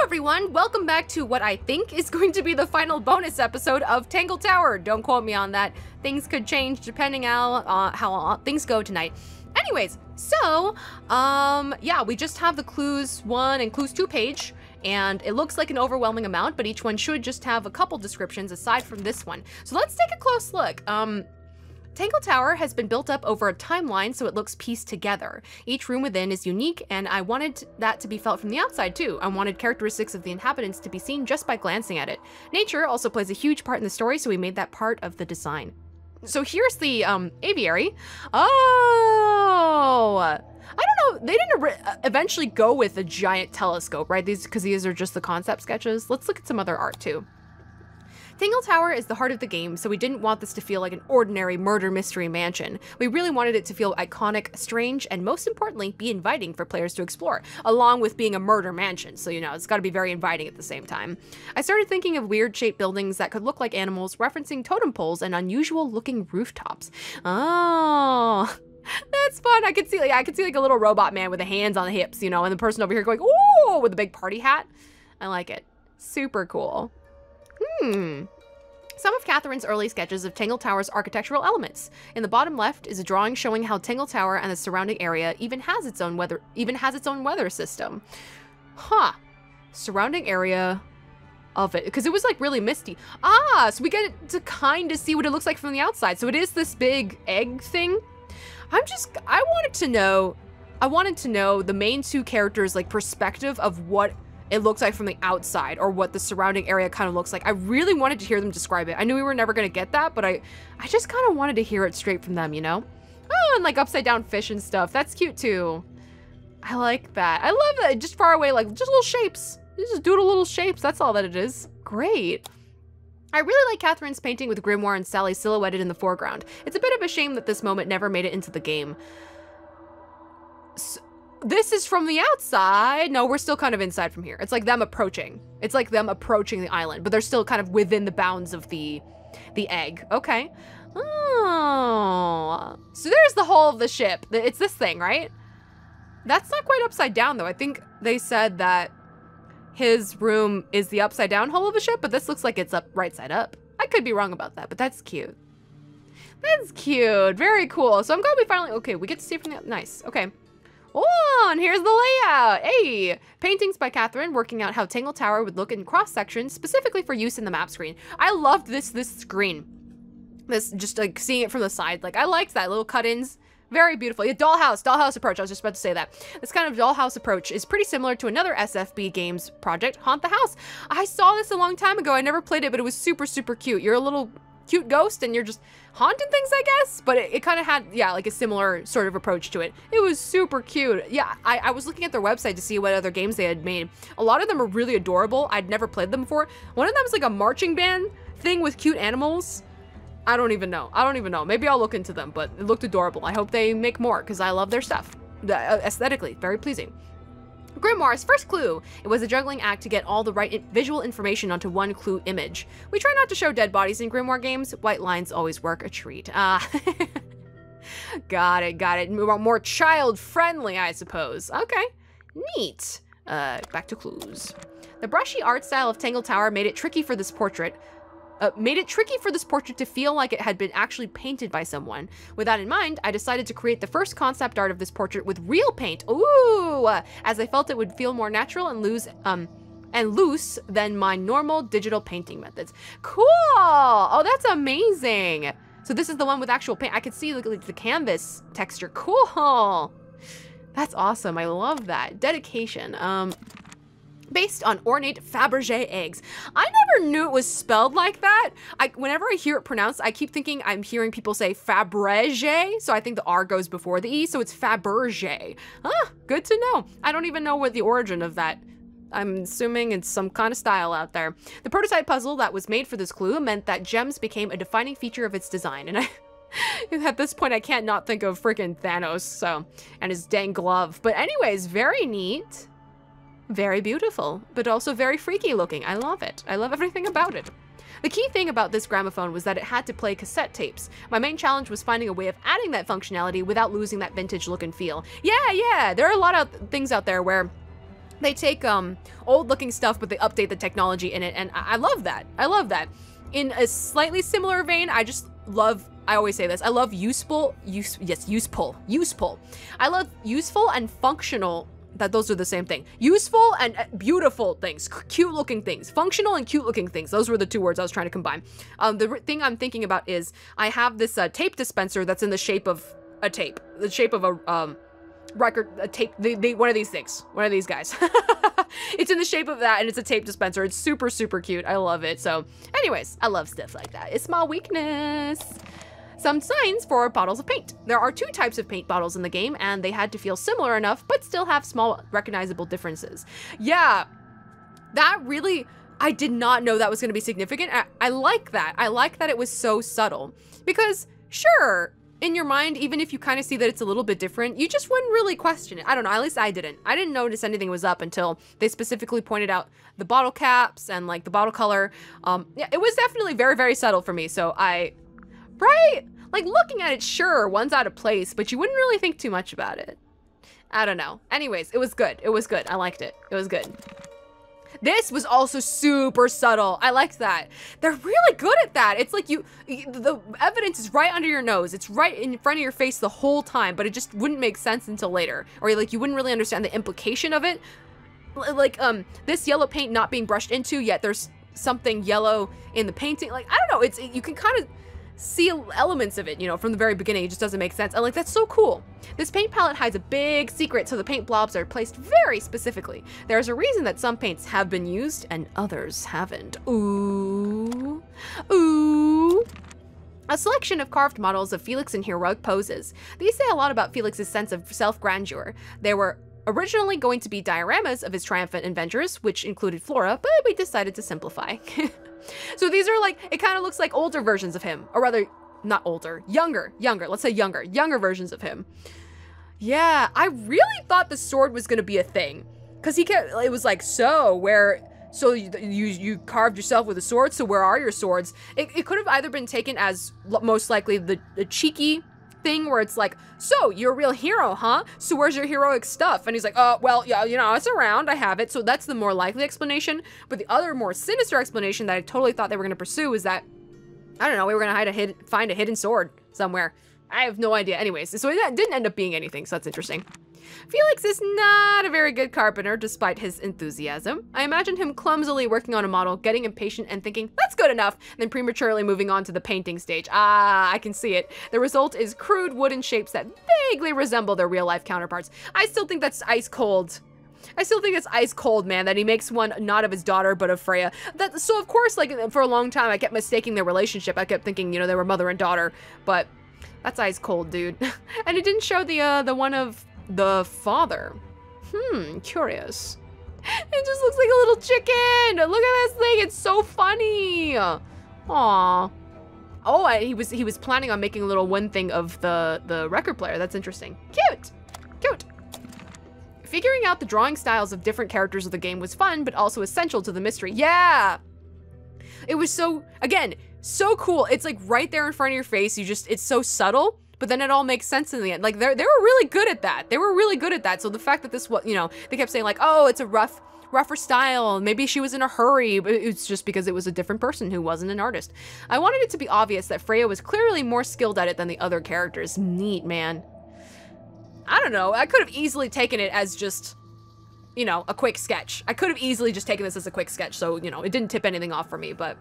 Everyone, welcome back to what I think is going to be the final bonus episode of Tangle Tower. Don't quote me on that. Things could change depending on how things go tonight. Anyways, so, yeah, we just have the Clues 1 and Clues 2 page, and it looks like an overwhelming amount, but each one should just have a couple descriptions aside from this one. So let's take a close look. Tangle Tower has been built up over a timeline so it looks pieced together. Each room within is unique, and I wanted that to be felt from the outside too. I wanted characteristics of the inhabitants to be seen just by glancing at it. Nature also plays a huge part in the story, so we made that part of the design. So here's the aviary. Oh, I don't know, they didn't eventually go with a giant telescope, right? Because these are just the concept sketches. Let's look at some other art too. Tangle Tower is the heart of the game, so we didn't want this to feel like an ordinary murder mystery mansion. We really wanted it to feel iconic, strange, and most importantly, be inviting for players to explore, along with being a murder mansion, so you know, it's gotta be very inviting at the same time. I started thinking of weird-shaped buildings that could look like animals, referencing totem poles and unusual-looking rooftops. Oh, that's fun. I could see like a little robot man with the hands on the hips, you know, and the person over here going, ooh, with a big party hat. I like it. Super cool. Some of Catherine's early sketches of Tangle Tower's architectural elements. In the bottom left is a drawing showing how Tangle Tower and the surrounding area even has its own weather system. Huh. Surrounding area of it, because it was like really misty. Ah, so we get to kind of see what it looks like from the outside. So it is this big egg thing. I wanted to know the main two characters' like perspective of what it looks like from the outside, or what the surrounding area kind of looks like. I really wanted to hear them describe it. I knew we were never gonna get that, but I just kind of wanted to hear it straight from them, you know? Oh, and like upside down fish and stuff. That's cute too. I like that. I love that. Just far away, like just little shapes. You just doodle little shapes. That's all that it is. Great. I really like Catherine's painting with Grimoire and Sally silhouetted in the foreground. It's a bit of a shame that this moment never made it into the game. This is from the outside. No, we're still kind of inside from here. It's like them approaching. It's like them approaching the island, but they're still kind of within the bounds of the egg. Okay. Oh. So there's the hull of the ship. It's this thing, right? That's not quite upside down, though. I think they said that his room is the upside down hull of a ship, but this looks like it's up right side up. I could be wrong about that, but that's cute. That's cute. Very cool. So I'm glad we finally, okay, we get to see it from the, nice. Okay. Oh, and here's the layout. Hey, paintings by Catherine working out how Tangle Tower would look in cross sections, specifically for use in the map screen. I loved this screen. This, just like seeing it from the side. Like I liked that little cut-ins. Very beautiful. A dollhouse approach. I was just about to say that. This kind of dollhouse approach is pretty similar to another SFB Games project, Haunt the House. I saw this a long time ago. I never played it, but it was super, super cute. You're a little cute ghost and you're just haunting things, I guess, but it kind of had, yeah, like a similar sort of approach to it. It was super cute. Yeah, I was looking at their website to see what other games they had made. A lot of them are really adorable. I'd never played them before. One of them is like a marching band thing with cute animals. I don't even know. Maybe I'll look into them, but it looked adorable. I hope they make more because I love their stuff. Aesthetically, very pleasing. Grimoire's first clue. It was a juggling act to get all the right visual information onto one clue image. We try not to show dead bodies in Grimoire games. White lines always work a treat. Got it. More child-friendly, I suppose. Okay, neat. Back to clues. The brushy art style of Tangle Tower made it tricky for this portrait. To feel like it had been actually painted by someone. With that in mind, I decided to create the first concept art of this portrait with real paint. Ooh! As I felt it would feel more natural and loose than my normal digital painting methods. Cool! Oh, that's amazing! So this is the one with actual paint. I could see like the canvas texture. Cool! That's awesome. I love that. Dedication. Based on ornate Fabergé eggs. I never knew it was spelled like that. Whenever I hear it pronounced, I keep thinking I'm hearing people say Fabergé, so I think the R goes before the E, so it's Fabergé. Ah, good to know. I don't even know what the origin of that. I'm assuming it's some kind of style out there. The prototype puzzle that was made for this clue meant that gems became a defining feature of its design, and at this point I can't not think of freaking Thanos, so, and his dang glove. But anyways, very neat. Very beautiful, but also very freaky looking. I love it. I love everything about it. The key thing about this gramophone was that it had to play cassette tapes. My main challenge was finding a way of adding that functionality without losing that vintage look and feel. Yeah, there are a lot of things out there where they take old looking stuff, but they update the technology in it, and I love that. I love that. In a slightly similar vein, I always say this, I love useful. I love useful and functional, that those are the same thing. Useful and beautiful things, cute looking things, functional and cute looking things. Those were the two words I was trying to combine. The thing I'm thinking about is I have this tape dispenser that's in the shape of a tape, the shape of a record, a tape, one of these things, one of these guys. It's in the shape of that, and it's a tape dispenser. It's super, super cute. I love it. So anyways, I love stuff like that. It's my weakness. Some signs for bottles of paint. There are 2 types of paint bottles in the game, and they had to feel similar enough, but still have small recognizable differences. Yeah, that really, I did not know that was going to be significant. I like that. I like that it was so subtle, because sure, in your mind, even if you kind of see that it's a little bit different, you just wouldn't really question it. I don't know, at least I didn't. I didn't notice anything was up until they specifically pointed out the bottle caps and like the bottle color. Yeah, it was definitely very, very subtle for me, so right? Like, looking at it, sure, one's out of place, but you wouldn't really think too much about it. I don't know. Anyways, it was good. It was good. I liked it. It was good. This was also super subtle. I liked that. They're really good at that. It's like the evidence is right under your nose. It's right in front of your face the whole time, but it just wouldn't make sense until later. Or like you wouldn't really understand the implication of it. Like, this yellow paint not being brushed into, yet there's something yellow in the painting. Like, I don't know. You can kind of see elements of it, you know, from the very beginning. It just doesn't make sense. And like, that's so cool. This paint palette hides a big secret, so the paint blobs are placed very specifically. There's a reason that some paints have been used and others haven't. Ooh. Ooh. A selection of carved models of Felix in heroic poses. These say a lot about Felix's sense of self-grandeur. They were originally going to be dioramas of his triumphant adventures, which included Flora, but we decided to simplify. So these are like, it kind of looks like older versions of him, or rather, not older, younger, let's say younger versions of him. Yeah, I really thought the sword was gonna be a thing, because it was like, so you carved yourself with a sword, so where are your swords? It could have either been taken as most likely the cheeky thing where it's like, so you're a real hero, huh? So where's your heroic stuff? And he's like, oh, well, yeah, you know, it's around, I have it. So that's the more likely explanation. But the other more sinister explanation that I totally thought they were going to pursue is that, I don't know, we were going to find a hidden sword somewhere. I have no idea. Anyways, so it didn't end up being anything, so that's interesting. Felix is not a very good carpenter, despite his enthusiasm. I imagine him clumsily working on a model, getting impatient and thinking, that's good enough, and then prematurely moving on to the painting stage. Ah, I can see it. The result is crude wooden shapes that vaguely resemble their real-life counterparts. I still think that's ice cold. I still think it's ice cold, man, that he makes one not of his daughter, but of Freya. So of course, like, for a long time, I kept mistaking their relationship. I kept thinking, you know, they were mother and daughter, but that's ice cold, dude. And it didn't show the one of the father. Curious. It just looks like a little chicken. Look at this thing. It's so funny. Aww. Oh, he was planning on making a little one thing of the record player. That's interesting. Cute. Cute. Figuring out the drawing styles of different characters of the game was fun, but also essential to the mystery. Yeah. It was so, again, so cool. It's like right there in front of your face. It's so subtle. But then it all makes sense in the end. Like, they were really good at that. They were really good at that. So the fact that this was, you know, they kept saying like, oh, it's a rougher style. Maybe she was in a hurry, but it's just because it was a different person who wasn't an artist. I wanted it to be obvious that Freya was clearly more skilled at it than the other characters. Neat, man. I don't know. I could have easily taken it as just, you know, a quick sketch. I could have easily just taken this as a quick sketch. So, you know, it didn't tip anything off for me, but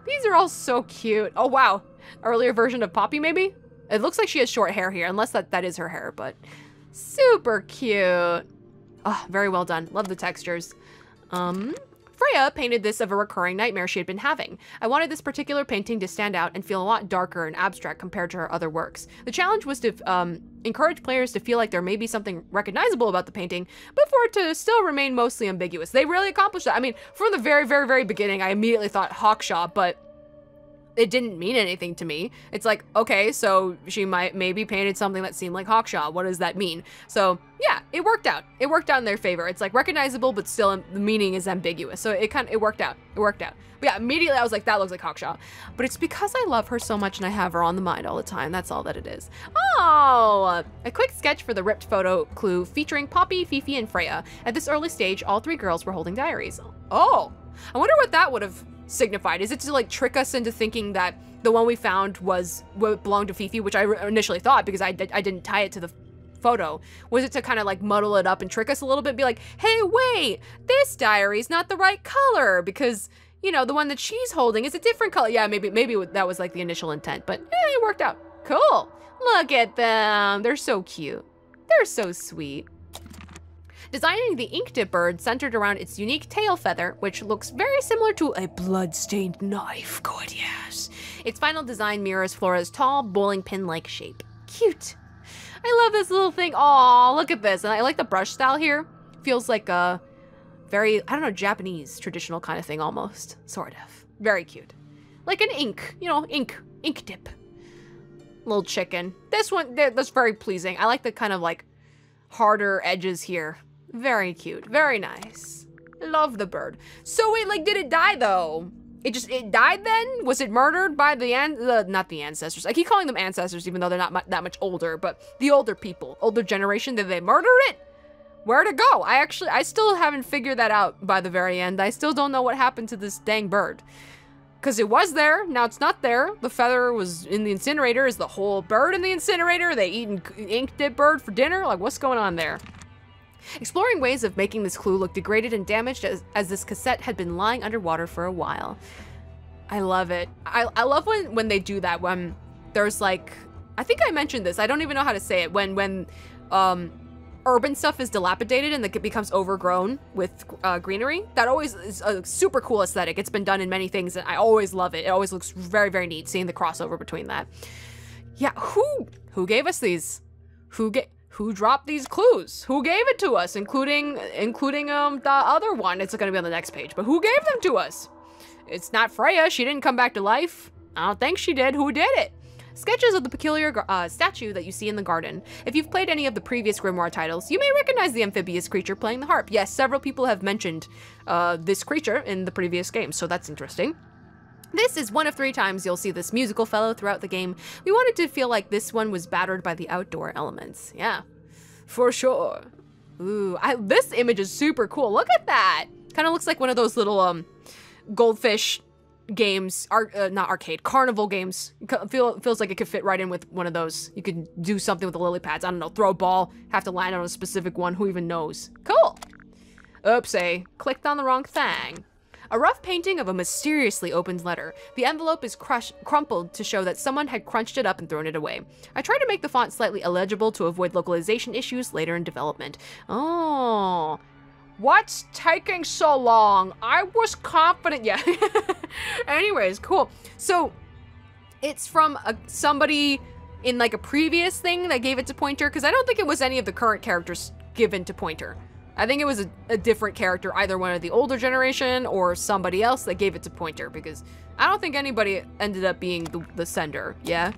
these are all so cute. Oh, wow. Earlier version of Poppy, maybe? It looks like she has short hair here, unless that is her hair, but super cute. Oh, very well done. Love the textures. Freya painted this of a recurring nightmare she had been having. I wanted this particular painting to stand out and feel a lot darker and abstract compared to her other works. The challenge was to encourage players to feel like there may be something recognizable about the painting, but for it to still remain mostly ambiguous. They really accomplished that. I mean, from the very, very, very beginning, I immediately thought Hawkshaw, but it didn't mean anything to me. It's like, okay, so she maybe painted something that seemed like Hawkshaw. What does that mean? So yeah, it worked out. It worked out in their favor. It's like recognizable, but still the meaning is ambiguous. So it worked out. It worked out. But yeah, immediately I was like, that looks like Hawkshaw. But it's because I love her so much and I have her on the mind all the time. That's all that it is. Oh, a quick sketch for the ripped photo clue featuring Poppy, Fifi, and Freya. At this early stage, all 3 girls were holding diaries. Oh, I wonder what that would have signified. Is it to like trick us into thinking that the one we found was what belonged to Fifi, which I initially thought because I didn't tie it to the photo? Was it to kind of like muddle it up and trick us a little bit, be like, hey, wait, this diary's not the right color because, you know, the one that she's holding is a different color. Yeah, maybe that was like the initial intent, but it worked out. Cool. Look at them. They're so cute. They're so sweet. Designing the ink dip bird centered around its unique tail feather, which looks very similar to a blood-stained knife. Good, yes. Its final design mirrors Flora's tall, bowling pin-like shape. Cute. I love this little thing. Aw, look at this. And I like the brush style here. Feels like a very, I don't know, Japanese traditional kind of thing almost. Sort of. Very cute. Like an ink, you know, ink dip. Little chicken. This one, that's very pleasing. I like the kind of like harder edges here. Very cute. Very nice. Love the bird. So wait, like, did it die though? It died then? Was it murdered by not the ancestors. I keep calling them ancestors even though they're not that much older, but the older people, older generation, did they murder it? Where'd it go? I still haven't figured that out by the very end. I still don't know what happened to this dang bird. Because it was there, now it's not there. The feather was in the incinerator. Is the whole bird in the incinerator? Are they eating ink dip bird for dinner? Like, what's going on there? Exploring ways of making this clue look degraded and damaged as this cassette had been lying underwater for a while. I love it. I love when they do that, when there's like, I think I mentioned this, I don't even know how to say it, when urban stuff is dilapidated and it becomes overgrown with greenery. That always is a super cool aesthetic. It's been done in many things and I always love it. It always looks very, very neat seeing the crossover between that. Yeah, who gave us these? Who dropped these clues? Who gave it to us, including the other one? It's gonna be on the next page, but who gave them to us? It's not Freya. She didn't come back to life. I don't think she did. Who did it? Sketches of the peculiar statue that you see in the garden. If you've played any of the previous Grimoire titles, you may recognize the amphibious creature playing the harp. Yes, several people have mentioned this creature in the previous game, so that's interesting. This is one of 3 times you'll see this musical fellow throughout the game. We wanted to feel like this one was battered by the outdoor elements. Yeah, for sure. Ooh, this image is super cool. Look at that. Kind of looks like one of those little goldfish games, not arcade, carnival games. Feels like it could fit right in with one of those. You could do something with the lily pads. I don't know, throw a ball, have to land on a specific one. Who even knows? Cool. Oopsie, clicked on the wrong thing. A rough painting of a mysteriously opened letter. The envelope is crumpled to show that someone had crunched it up and thrown it away. I tried to make the font slightly illegible to avoid localization issues later in development. Oh, what's taking so long? I was confident. Yeah. Anyways, cool. So it's from somebody in like a previous thing that gave it to Pointer, because I don't think it was any of the current characters given to Pointer. I think it was a different character, either one of the older generation or somebody else that gave it to Pointer, because I don't think anybody ended up being the sender, yeah?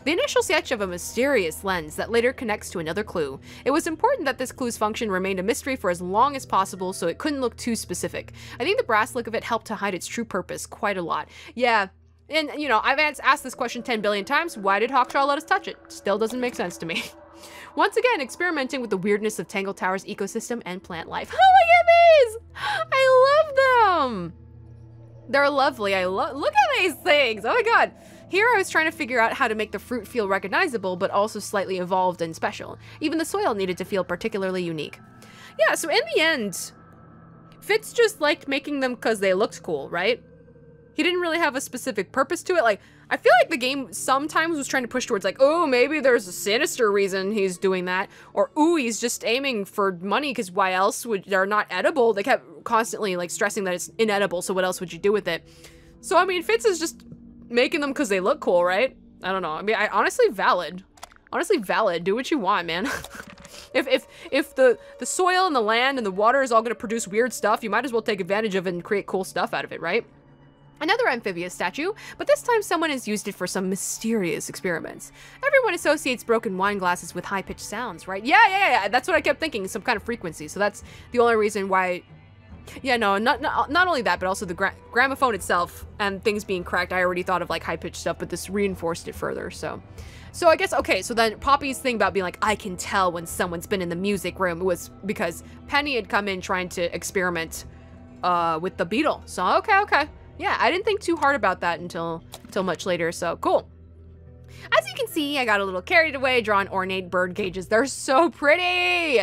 The initial sketch of a mysterious lens that later connects to another clue. It was important that this clue's function remained a mystery for as long as possible, so it couldn't look too specific. I think the brass look of it helped to hide its true purpose quite a lot. Yeah, and you know, I've asked this question 10 billion times, why did Hawkshaw let us touch it? Still doesn't make sense to me. Once again, experimenting with the weirdness of Tangle Tower's ecosystem and plant life. Oh, look at these! I love them! They're lovely. Look at these things! Oh my god! Here I was trying to figure out how to make the fruit feel recognizable, but also slightly evolved and special. Even the soil needed to feel particularly unique. Yeah, so in the end, Fitz just liked making them because they looked cool, right? He didn't really have a specific purpose to it. Like, I feel like the game sometimes was trying to push towards like, oh, maybe there's a sinister reason he's doing that. Or, ooh, he's just aiming for money because why else would, they're not edible. They kept constantly like stressing that it's inedible, so what else would you do with it? So, I mean, Fitz is just making them because they look cool, right? I don't know. I mean, honestly valid. Honestly valid. Do what you want, man. If the soil and the land and the water is all going to produce weird stuff, you might as well take advantage of it and create cool stuff out of it, right? Another amphibious statue, but this time someone has used it for some mysterious experiments. Everyone associates broken wine glasses with high-pitched sounds, right? Yeah. That's what I kept thinking, some kind of frequency. So that's the only reason why. Yeah, no, not only that, but also the gramophone itself and things being cracked. I already thought of like high-pitched stuff, but this reinforced it further. So I guess, okay, so then Poppy's thing about being like, I can tell when someone's been in the music room was because Penny had come in trying to experiment with the beetle. So, okay. Yeah, I didn't think too hard about that until much later, so cool. As you can see, I got a little carried away drawing ornate bird cages. They're so pretty!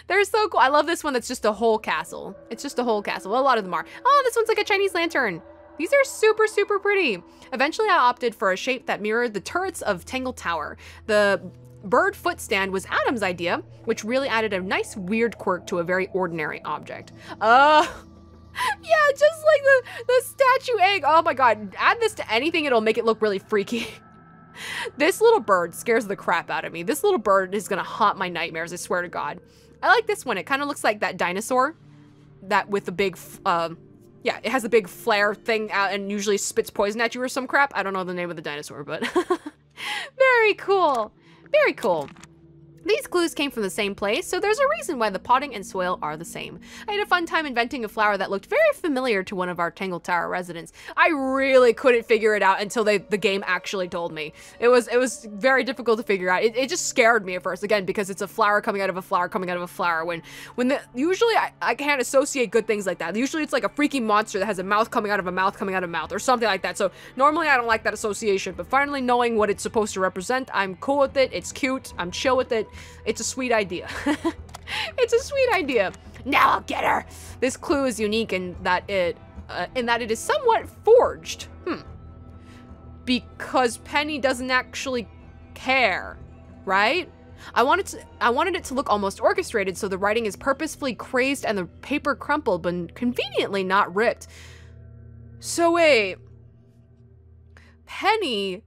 They're so cool. I love this one that's just a whole castle. It's just a whole castle. Well, a lot of them are. Oh, this one's like a Chinese lantern. These are super, super pretty. Eventually, I opted for a shape that mirrored the turrets of Tangle Tower. The bird foot stand was Adam's idea, which really added a nice weird quirk to a very ordinary object. Yeah, just like the statue egg. Oh my god, add this to anything, it'll make it look really freaky. This little bird scares the crap out of me. This little bird is gonna haunt my nightmares, I swear to God. I like this one. It kind of looks like that dinosaur that with the big, yeah, it has a big flare thing out and usually spits poison at you or some crap. I don't know the name of the dinosaur, but very cool. Very cool. These clues came from the same place, so there's a reason why the potting and soil are the same. I had a fun time inventing a flower that looked very familiar to one of our Tangle Tower residents. I really couldn't figure it out until the game actually told me. It was very difficult to figure out. It just scared me at first, again, because it's a flower coming out of a flower coming out of a flower. Usually I can't associate good things like that. Usually it's like a freaky monster that has a mouth coming out of a mouth coming out of a mouth or something like that. So normally I don't like that association, but finally knowing what it's supposed to represent, I'm cool with it. It's cute. I'm chill with it. It's a sweet idea. It's a sweet idea. Now I'll get her. This clue is unique in that it is somewhat forged. Because Penny doesn't actually care, right? I wanted it to look almost orchestrated, so the writing is purposefully crazed and the paper crumpled, but conveniently not ripped. So wait, Penny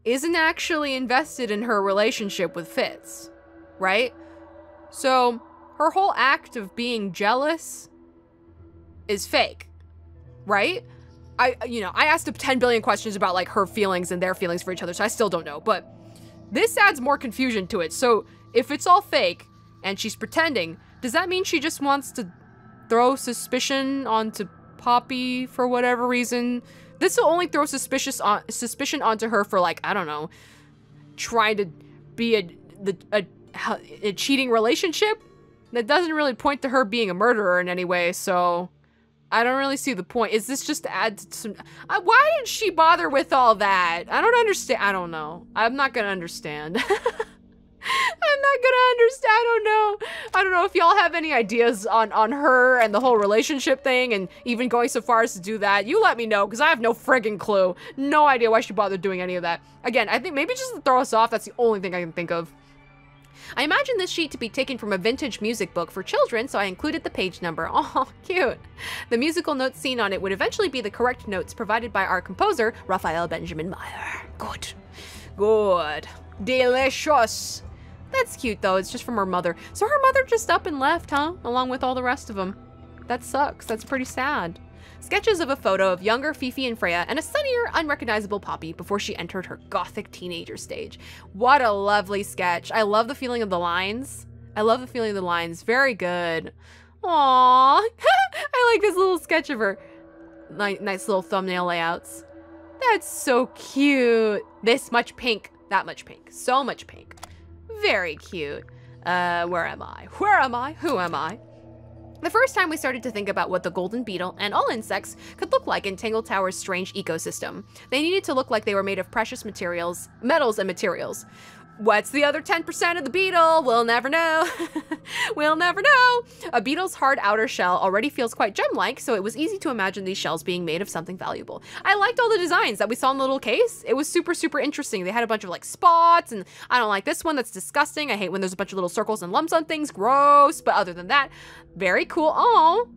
isn't actually invested in her relationship with Fitz, right? So her whole act of being jealous is fake, right? I asked 10 billion questions about like her feelings and their feelings for each other, so I still don't know, but this adds more confusion to it. So if it's all fake and she's pretending, does that mean she just wants to throw suspicion onto Poppy for whatever reason? This will only throw suspicion onto her for like, I don't know, trying to be a cheating relationship? That doesn't really point to her being a murderer in any way, so I don't really see the point. Is this just to add to some... why did she bother with all that? I don't understand. I don't know. I'm not gonna understand. I'm not gonna understand. I don't know if y'all have any ideas on her and the whole relationship thing and even going so far as to do that. You let me know, because I have no friggin' clue. No idea why she bothered doing any of that. Again, I think maybe just to throw us off, that's the only thing I can think of. I imagine this sheet to be taken from a vintage music book for children, so I included the page number. Oh, cute. The musical notes seen on it would eventually be the correct notes provided by our composer, Raphael Benjamin Meyer. Good. Good. Delicious. That's cute, though. It's just from her mother. So her mother just up and left, huh? Along with all the rest of them. That sucks. That's pretty sad. Sketches of a photo of younger Fifi and Freya and a sunnier, unrecognizable Poppy before she entered her gothic teenager stage. What a lovely sketch. I love the feeling of the lines. I love the feeling of the lines. Very good. Aww. I like this little sketch of her. Nice little thumbnail layouts. That's so cute. This much pink. That much pink. So much pink. Very cute. Where am I? Where am I? Who am I? The first time we started to think about what the golden beetle and all insects could look like in Tangle Tower's strange ecosystem. They needed to look like they were made of precious metals and materials. What's the other 10% of the beetle? We'll never know. We'll never know. A beetle's hard outer shell already feels quite gem-like, so it was easy to imagine these shells being made of something valuable. I liked all the designs that we saw in the little case. It was super, super interesting. They had a bunch of like spots, and I don't like this one. That's disgusting. I hate when there's a bunch of little circles and lumps on things. Gross. But other than that, very cool. Oh,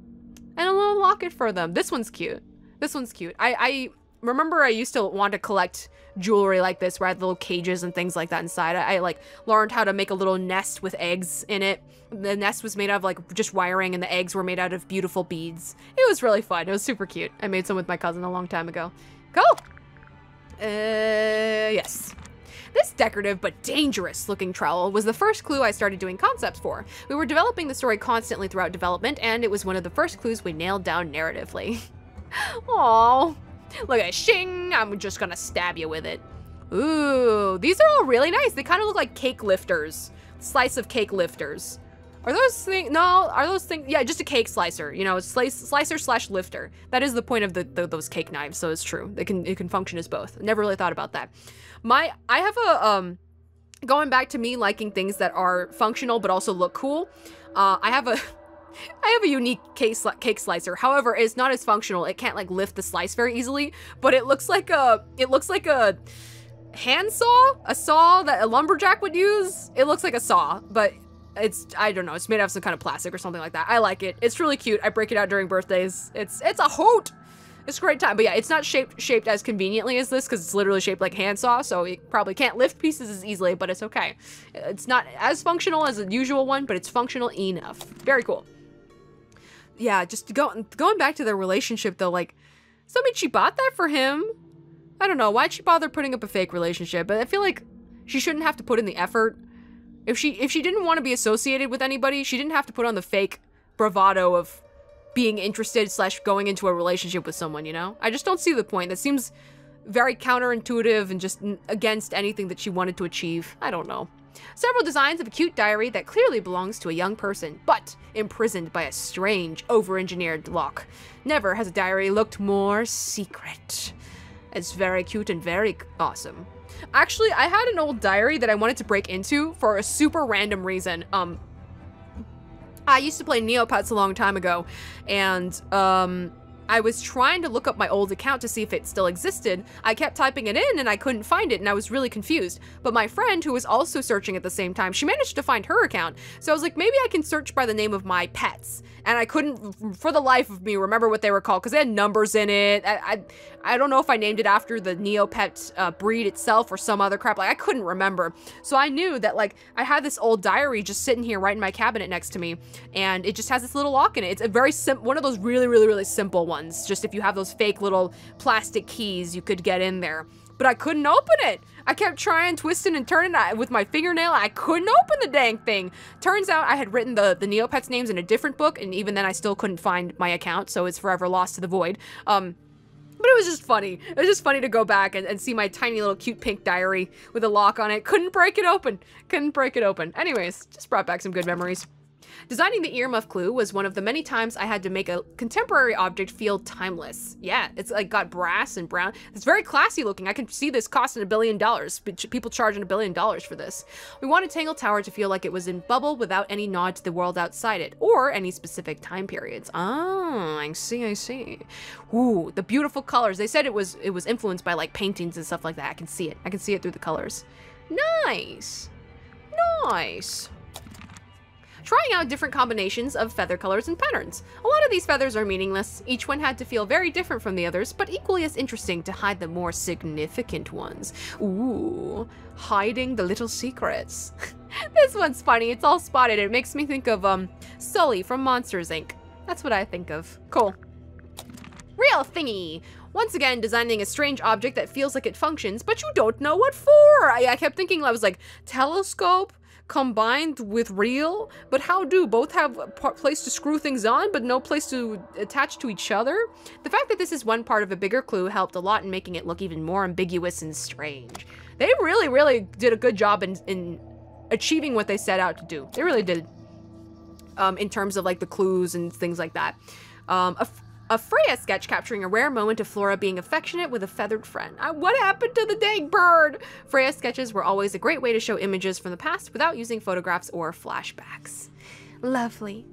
and a little locket for them. This one's cute. This one's cute. I remember I used to want to collect jewelry like this where I had little cages and things like that inside. I like learned how to make a little nest with eggs in it. The nest was made out of like just wiring and the eggs were made out of beautiful beads. It was really fun. It was super cute. I made some with my cousin a long time ago. Cool. Yes. This decorative but dangerous looking trowel was the first clue I started doing concepts for. We were developing the story constantly throughout development, and it was one of the first clues we nailed down narratively. Aww. Look at shing, I'm just gonna stab you with it. Ooh, these are all really nice. They kind of look like cake lifters. Slice of cake lifters. Are those things, no, are those things, yeah, just a cake slicer, you know, slicer slash lifter. That is the point of those cake knives, so it's true. It can function as both. Never really thought about that. I have a, going back to me liking things that are functional but also look cool, I have a unique cake slicer. However, it's not as functional. It can't like lift the slice very easily, but it looks like a hand saw, a saw that a lumberjack would use. It looks like a saw, but it's, I don't know, it's made out of some kind of plastic or something like that. I like it. It's really cute. I break it out during birthdays. It's a hoot. It's a great time. But yeah, it's not shaped as conveniently as this because it's literally shaped like a handsaw, so it probably can't lift pieces as easily, but it's okay. It's not as functional as a usual one, but it's functional enough. Very cool. Yeah, just going back to their relationship though, like, so I mean, she bought that for him. I don't know, why'd she bother putting up a fake relationship? But I feel like she shouldn't have to put in the effort. If she didn't want to be associated with anybody, she didn't have to put on the fake bravado of being interested slash going into a relationship with someone, you know? I just don't see the point. That seems very counterintuitive and just against anything that she wanted to achieve. I don't know. Several designs of a cute diary that clearly belongs to a young person, but imprisoned by a strange, over-engineered lock. Never has a diary looked more secret. It's very cute and very awesome. Actually, I had an old diary that I wanted to break into for a super random reason. I used to play Neopets a long time ago, and I was trying to look up my old account to see if it still existed. I kept typing it in and I couldn't find it and I was really confused. But my friend, who was also searching at the same time, she managed to find her account. So I was like, maybe I can search by the name of my pets. And I couldn't, for the life of me, remember what they were called because they had numbers in it. I don't know if I named it after the Neopet breed itself or some other crap. Like, I couldn't remember. So I knew that, like, I had this old diary just sitting here right in my cabinet next to me. And it just has this little lock in it. It's a very one of those really, really, really simple ones. Just if you have those fake little plastic keys, you could get in there. But I couldn't open it. I kept trying, twisting and turning with my fingernail. I couldn't open the dang thing. Turns out I had written the Neopets names in a different book, and even then I still couldn't find my account, so it's forever lost to the void. But it was just funny. It was just funny to go back and see my tiny little cute pink diary with a lock on it. Couldn't break it open. Couldn't break it open. Anyways, just brought back some good memories. Designing the earmuff clue was one of the many times I had to make a contemporary object feel timeless. Yeah, it's like got brass and brown. It's very classy looking. I can see this costing $1 billion. People charging $1 billion for this. We wanted Tangle Tower to feel like it was in bubble without any nod to the world outside it, or any specific time periods. Ah, I see, I see. Ooh, the beautiful colors. They said it was influenced by like paintings and stuff like that. I can see it. I can see it through the colors. Nice. Nice. Trying out different combinations of feather colors and patterns. A lot of these feathers are meaningless. Each one had to feel very different from the others, but equally as interesting to hide the more significant ones. Ooh, hiding the little secrets. This one's funny. It's all spotted. It makes me think of Sully from Monsters, Inc. That's what I think of. Cool. Real thingy. Once again, designing a strange object that feels like it functions, but you don't know what for. I kept thinking, I was like, telescope? Combined with real, but how do both have a place to screw things on but no place to attach to each other? The fact that this is one part of a bigger clue helped a lot in making it look even more ambiguous and strange. They really, really did a good job in achieving what they set out to do. They really did, in terms of like the clues and things like that. A Freya sketch capturing a rare moment of Flora being affectionate with a feathered friend. What happened to the dang bird? Freya sketches were always a great way to show images from the past without using photographs or flashbacks. Lovely.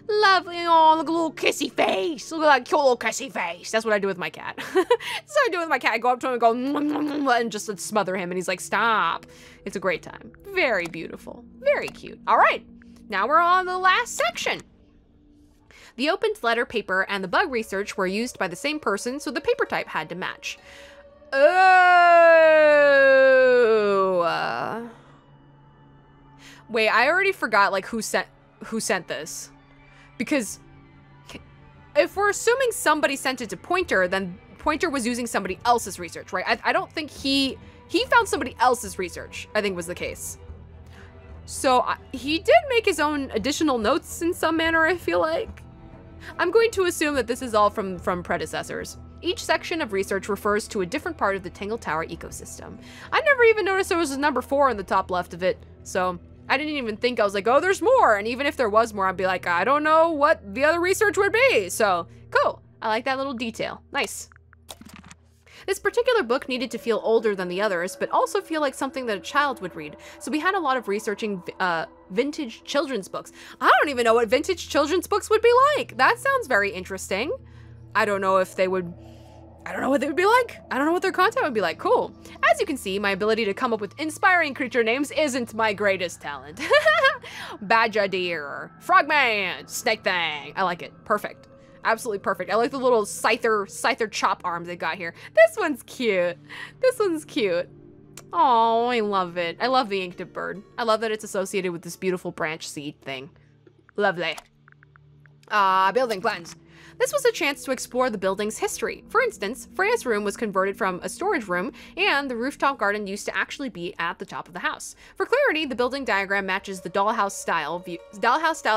Lovely. Oh, look at a little kissy face. Look at that cute little kissy face. That's what I do with my cat. That's what I do with my cat. I go up to him and go and just smother him and he's like, stop. It's a great time. Very beautiful. Very cute. All right. Now we're on the last section. The opened letter paper and the bug research were used by the same person, so the paper type had to match. Oh. Wait, I already forgot like who sent this. Because if we're assuming somebody sent it to Pointer, then Pointer was using somebody else's research, right? I don't think he found somebody else's research, I think was the case. So he did make his own additional notes in some manner, I feel like. I'm going to assume that this is all from predecessors. Each section of research refers to a different part of the Tangle Tower ecosystem. I never even noticed there was a number 4 in the top left of it, so I didn't even think. I was like, oh, there's more, and even if there was more, I'd be like, I don't know what the other research would be, so cool. I like that little detail. Nice. This particular book needed to feel older than the others, but also feel like something that a child would read. So we had a lot of researching vintage children's books. I don't even know what vintage children's books would be like. That sounds very interesting. I don't know what they would be like. I don't know what their content would be like. Cool. As you can see, my ability to come up with inspiring creature names isn't my greatest talent. Badger deer, frogman, snake thing. I like it. Perfect. Absolutely perfect. I like the little scyther chop arms they got here. This one's cute. This one's cute. Oh, I love it. I love the inked bird. I love that it's associated with this beautiful branch seed thing. Lovely. Building plans. This was a chance to explore the building's history. For instance, Freya's room was converted from a storage room, and the rooftop garden used to actually be at the top of the house. For clarity, the building diagram matches the dollhouse style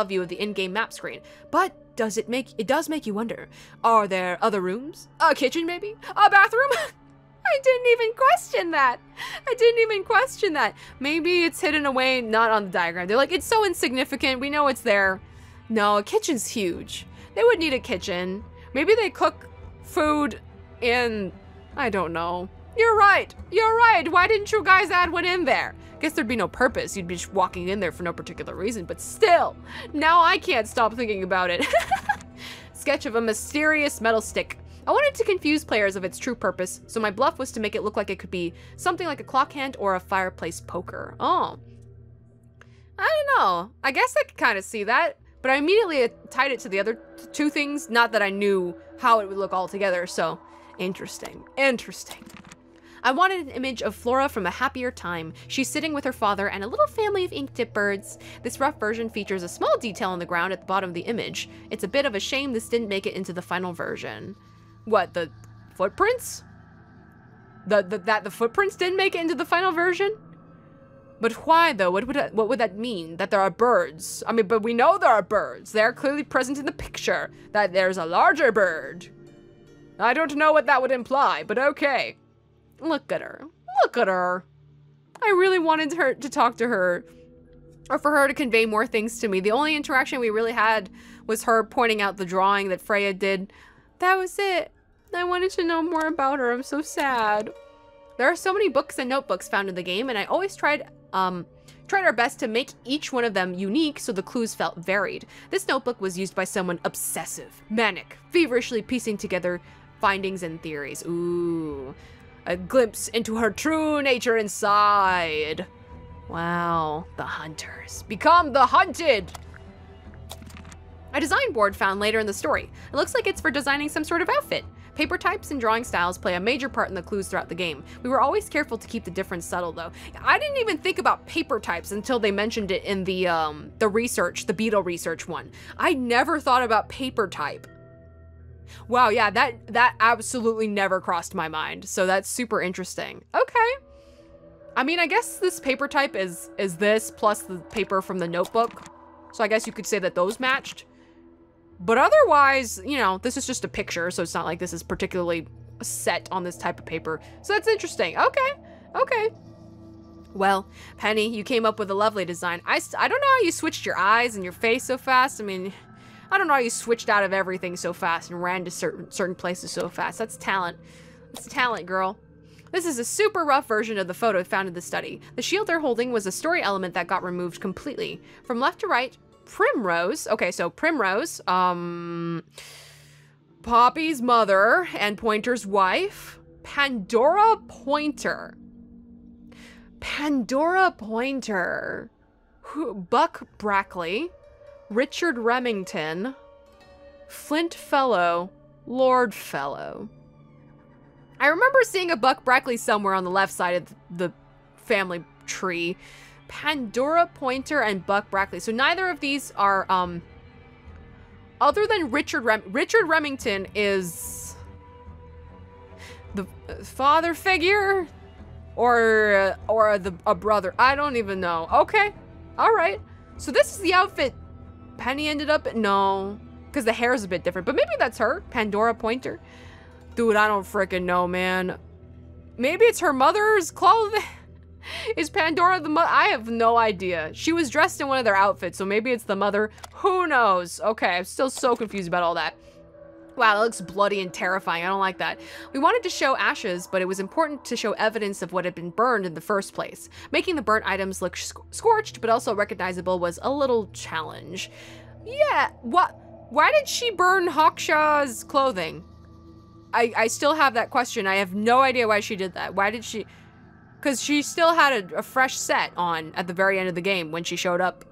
view of the in-game map screen. But it does make you wonder, are there other rooms? A kitchen maybe? A bathroom? I didn't even question that. I didn't even question that. Maybe it's hidden away, not on the diagram. They're like, it's so insignificant, we know it's there. No, a kitchen's huge. They would need a kitchen. Maybe they cook food in, I don't know. You're right. You're right. Why didn't you guys add one in there? Guess there'd be no purpose. You'd be just walking in there for no particular reason, but still, now I can't stop thinking about it. Sketch of a mysterious metal stick. I wanted to confuse players of its true purpose, so my bluff was to make it look like it could be something like a clock hand or a fireplace poker. Oh. I don't know. I guess I could kind of see that. But I immediately tied it to the other 2 things, not that I knew how it would look all together, so interesting, interesting. I wanted an image of Flora from a happier time. She's sitting with her father and a little family of ink-tip birds. This rough version features a small detail on the ground at the bottom of the image. It's a bit of a shame this didn't make it into the final version. What, the footprints? The footprints didn't make it into the final version? But why, though? What would that mean? That there are birds? I mean, but we know there are birds. They're clearly present in the picture. That there's a larger bird. I don't know what that would imply, but okay. Look at her. Look at her. I really wanted her to talk to her. Or for her to convey more things to me. The only interaction we really had was her pointing out the drawing that Freya did. That was it. I wanted to know more about her. I'm so sad. There are so many books and notebooks found in the game, and I always tried our best to make each one of them unique so the clues felt varied. This notebook was used by someone obsessive, manic, feverishly piecing together findings and theories. Ooh, a glimpse into her true nature inside. Wow, the hunters. Become the hunted! A design board found later in the story. It looks like it's for designing some sort of outfit. Paper types and drawing styles play a major part in the clues throughout the game. We were always careful to keep the difference subtle, though. I didn't even think about paper types until they mentioned it in the research, the beetle research one. I never thought about paper type. Wow, yeah, that absolutely never crossed my mind. So that's super interesting. Okay. I mean, I guess this paper type is this plus the paper from the notebook. So I guess you could say that those matched. But otherwise, you know, this is just a picture, so it's not like this is particularly set on this type of paper. So that's interesting. Okay, okay. Well, Penny, you came up with a lovely design. I don't know how you switched your eyes and your face so fast. I mean, I don't know how you switched out of everything so fast and ran to certain places so fast. That's talent. That's talent, girl. This is a super rough version of the photo found in the study. The shield they're holding was a story element that got removed completely. From left to right, Primrose, okay, so Primrose, Poppy's mother and Pointer's wife, Pandora Pointer, Buck Brackley, Richard Remington, Flint Fellow, Lord Fellow. I remember seeing a Buck Brackley somewhere on the left side of the family tree. Pandora Pointer and Buck Brackley. So neither of these are, other than Richard Remington is the father figure or a brother. I don't even know. Okay. All right. So this is the outfit Penny ended up in. No, because the hair is a bit different, but maybe that's her. Pandora Pointer. Dude, I don't freaking know, man. Maybe it's her mother's clothing. Is Pandora the mother? I have no idea. She was dressed in one of their outfits, so maybe it's the mother. Who knows? Okay, I'm still so confused about all that. Wow, that looks bloody and terrifying. I don't like that. We wanted to show ashes, but it was important to show evidence of what had been burned in the first place. Making the burnt items look scorched, but also recognizable was a little challenge. Yeah, what? Why did she burn Hawkshaw's clothing? I still have that question. I have no idea why she did that. Why did she... Because she still had a fresh set on at the very end of the game when she showed up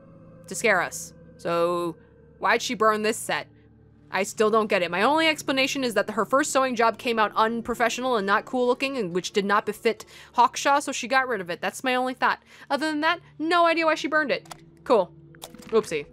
to scare us. So why'd she burn this set? I still don't get it. My only explanation is that her first sewing job came out unprofessional and not cool looking, and which did not befit Hawkshaw, so she got rid of it. That's my only thought. Other than that, no idea why she burned it. Cool. Oopsie.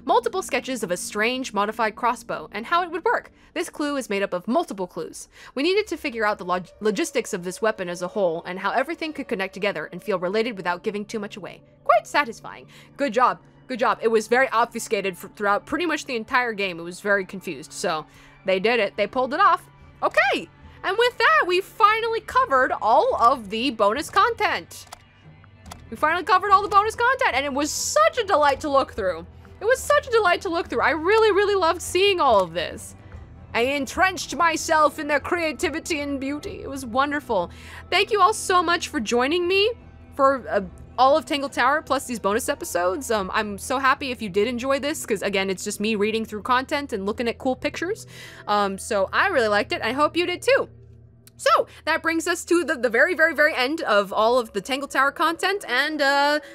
Multiple sketches of a strange modified crossbow and how it would work. This clue is made up of multiple clues. We needed to figure out the logistics of this weapon as a whole and how everything could connect together and feel related without giving too much away. Quite satisfying. Good job. Good job. It was very obfuscated throughout pretty much the entire game. It was very confused. So they did it. They pulled it off. Okay. And with that, we finally covered all of the bonus content. We finally covered all the bonus content, and it was such a delight to look through. It was such a delight to look through. I really, really loved seeing all of this. I entrenched myself in their creativity and beauty. It was wonderful. Thank you all so much for joining me for all of Tangle Tower plus these bonus episodes. I'm so happy if you did enjoy this because, again, it's just me reading through content and looking at cool pictures. So I really liked it. I hope you did too. So that brings us to the very, very, very end of all of the Tangle Tower content, and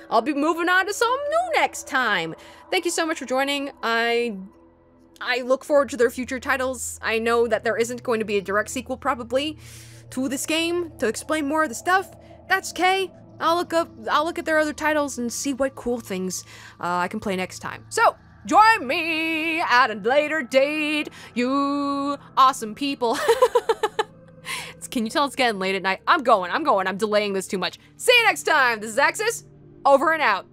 I'll be moving on to some new next time. Thank you so much for joining. I look forward to their future titles. I know that there isn't going to be a direct sequel probably to this game to explain more of the stuff. That's okay. I'll look at their other titles and see what cool things I can play next time. So join me at a later date, you awesome people. Can you tell it's getting late at night? I'm going. I'm delaying this too much. See you next time. This is Axis, over and out.